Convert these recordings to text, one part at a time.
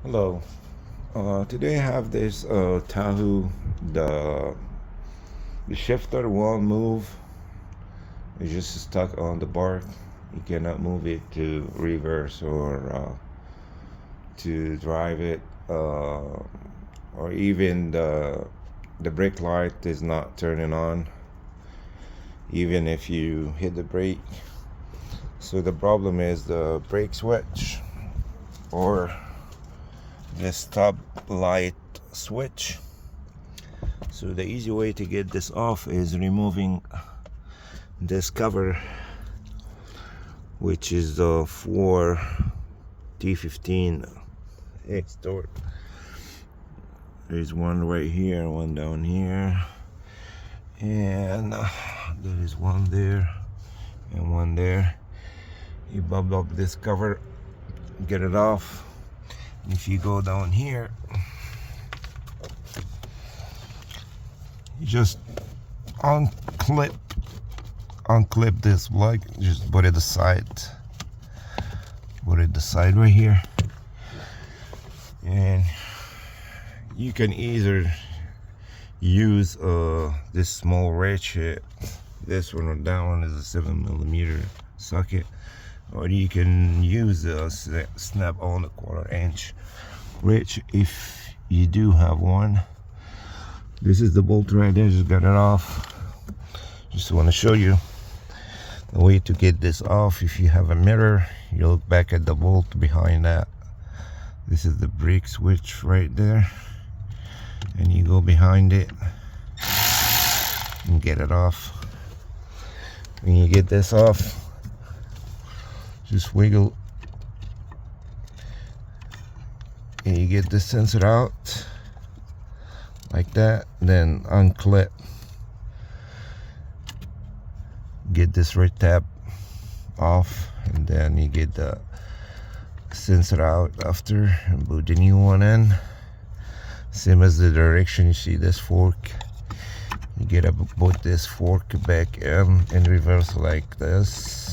Hello. Today I have this Tahoe. The the shifter won't move. It's just stuck on the bar. You cannot move it to reverse or to drive it, or even the brake light is not turning on, even if you hit the brake. So the problem is the brake switch or the stop light switch. So the easy way to get this off is removing this cover, which is the 4T15 X door. There's one right here, one down here, and there is one there and one there. You bubble up this cover, get it off. If you go down here, you just unclip this plug, just put it aside, right here, and you can either use this small ratchet, this one or that one is a 7mm socket, or you can use a snap on a 1/4" ratchet if you do have one. This is the bolt right there. Just got it off. Just want to show you the way to get this off. If you have a mirror, you look back at the bolt behind that. This is the brake switch right there, and you go behind it and get it off. When you get this off, just wiggle and you get this sensor out like that, then unclip, get this red tab off, and then you get the sensor out after and put the new one in. Same as the direction. You see this fork, you get to put this fork back in reverse like this.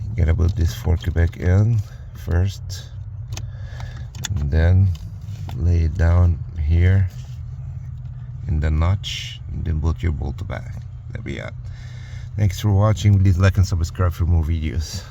You gotta put this fork back in first, and then lay it down here in the notch, and then put your bolt back. There we are. Thanks for watching. Please like and subscribe for more videos.